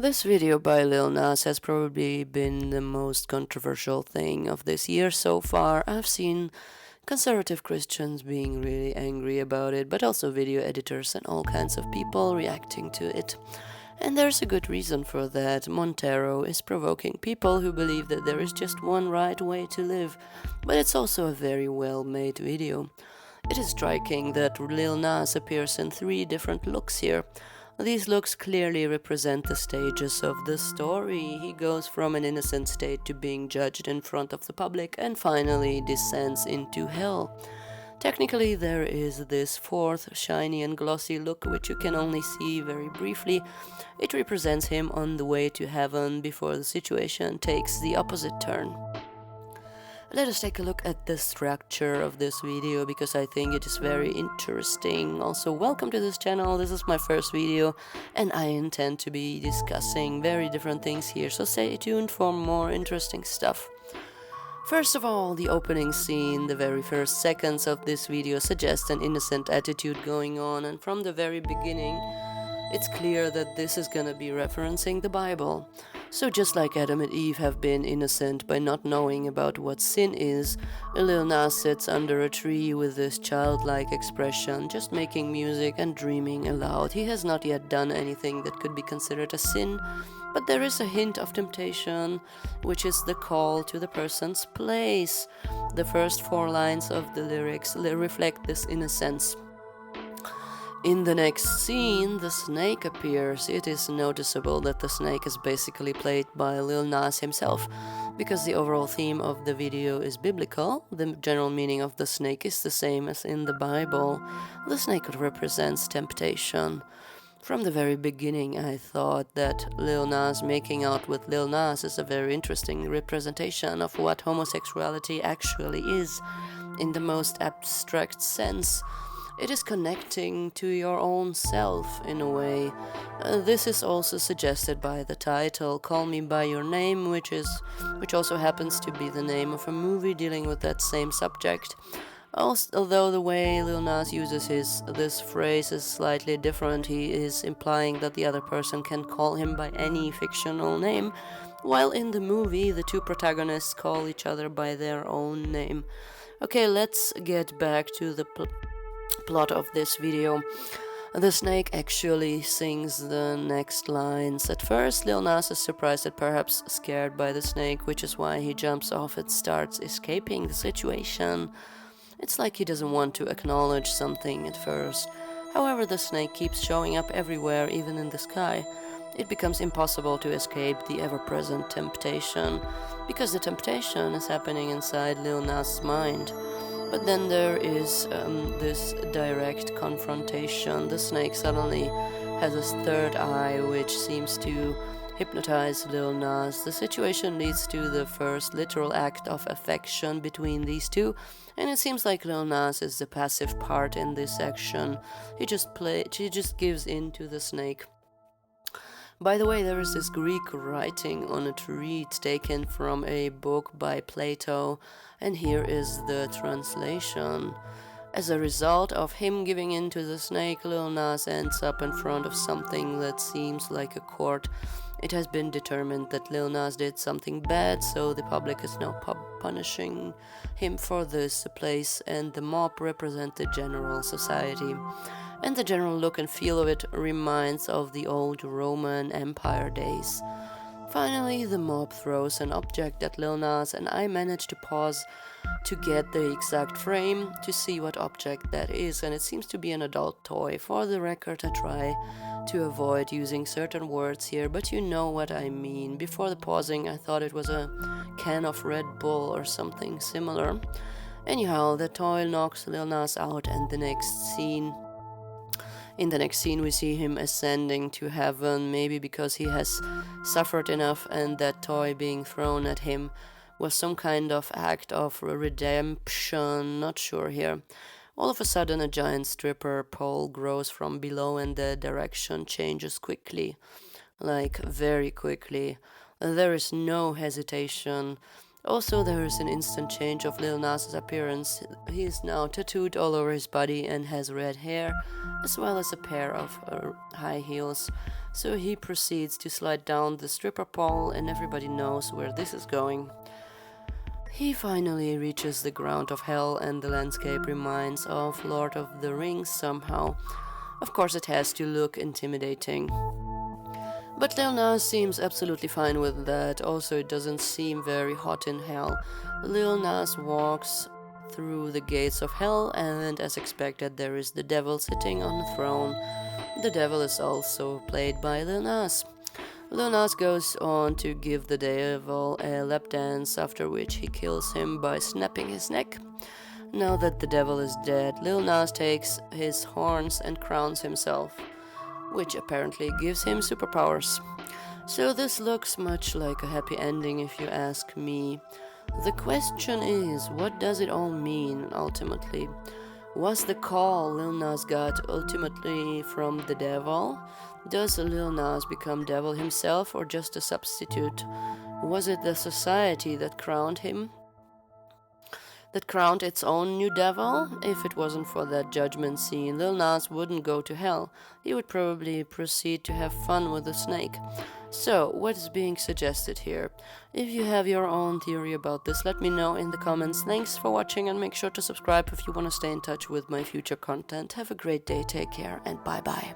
This video by Lil Nas has probably been the most controversial thing of this year so far. I've seen conservative Christians being really angry about it, but also video editors and all kinds of people reacting to it. And there's a good reason for that. Montero is provoking people who believe that there is just one right way to live, but it's also a very well made video. It is striking that Lil Nas appears in 3 different looks here. These looks clearly represent the stages of the story. He goes from an innocent state to being judged in front of the public and finally descends into hell. Technically, there is this 4th shiny and glossy look which you can only see very briefly. It represents him on the way to heaven before the situation takes the opposite turn. Let us take a look at the structure of this video because I think it is very interesting. Also, welcome to this channel. This is my first video and I intend to be discussing very different things here, so stay tuned for more interesting stuff. First of all, the opening scene, the very first seconds of this video suggest an innocent attitude going on, and from the very beginning it's clear that this is gonna be referencing the Bible. So just like Adam and Eve have been innocent by not knowing about what sin is, Lil Nas sits under a tree with this childlike expression, just making music and dreaming aloud. He has not yet done anything that could be considered a sin, but there is a hint of temptation, which is the call to the person's place. The first 4 lines of the lyrics reflect this innocence. In the next scene, the snake appears. It is noticeable that the snake is basically played by Lil Nas himself, because the overall theme of the video is biblical. The general meaning of the snake is the same as in the Bible. The snake represents temptation. From the very beginning, I thought that Lil Nas making out with Lil Nas is a very interesting representation of what homosexuality actually is, in the most abstract sense. It is connecting to your own self in a way. This is also suggested by the title, Call Me By Your Name, which also happens to be the name of a movie dealing with that same subject. Although the way Lil Nas uses this phrase is slightly different, he is implying that the other person can call him by any fictional name, while in the movie the 2 protagonists call each other by their own name. Okay, let's get back to the plot of this video. The snake actually sings the next lines. At first, Lil Nas is surprised and perhaps scared by the snake, which is why he jumps off and starts escaping the situation. It's like he doesn't want to acknowledge something at first. However, the snake keeps showing up everywhere, even in the sky. It becomes impossible to escape the ever-present temptation, because the temptation is happening inside Lil Nas' mind. But then there is this direct confrontation. The snake suddenly has a 3rd eye, which seems to hypnotize Lil Nas. The situation leads to the first literal act of affection between these 2, and it seems like Lil Nas is the passive part in this action. He just gives in to the snake. By the way, there is this Greek writing on a tree taken from a book by Plato, and here is the translation. As a result of him giving in to the snake, Lil Nas ends up in front of something that seems like a court. It has been determined that Lil Nas did something bad, so the public is now punishing him for this place, and the mob represent the general society. And the general look and feel of it reminds of the old Roman Empire days. Finally, the mob throws an object at Lil Nas, and I manage to pause to get the exact frame to see what object that is, and it seems to be an adult toy. For the record, I try to avoid using certain words here, but you know what I mean. Before the pausing, I thought it was a can of Red Bull or something similar. Anyhow, the toy knocks Lil Nas out, and in the next scene, we see him ascending to heaven, maybe because he has suffered enough and that toy being thrown at him was some kind of act of redemption, not sure here. All of a sudden, a giant stripper pole grows from below and the direction changes quickly, like very quickly. There is no hesitation. Also, there is an instant change of Lil Nas' appearance. He is now tattooed all over his body and has red hair, as well as a pair of high heels. So he proceeds to slide down the stripper pole, and everybody knows where this is going. He finally reaches the ground of hell, and the landscape reminds of Lord of the Rings somehow. Of course, it has to look intimidating. But Lil Nas seems absolutely fine with that. Also, it doesn't seem very hot in hell. Lil Nas walks through the gates of hell, and as expected, there is the devil sitting on a throne. The devil is also played by Lil Nas. Lil Nas goes on to give the devil a lap dance, after which he kills him by snapping his neck. Now that the devil is dead, Lil Nas takes his horns and crowns himself, which apparently gives him superpowers. So this looks much like a happy ending if you ask me. The question is, what does it all mean ultimately? Was the call Lil Nas got ultimately from the devil? Does Lil Nas become devil himself or just a substitute? Was it the society that crowned him? That crowned its own new devil? If it wasn't for that judgment scene, Lil Nas wouldn't go to hell. He would probably proceed to have fun with the snake. So, what is being suggested here? If you have your own theory about this, let me know in the comments. Thanks for watching, and make sure to subscribe if you want to stay in touch with my future content. Have a great day, take care, and bye bye.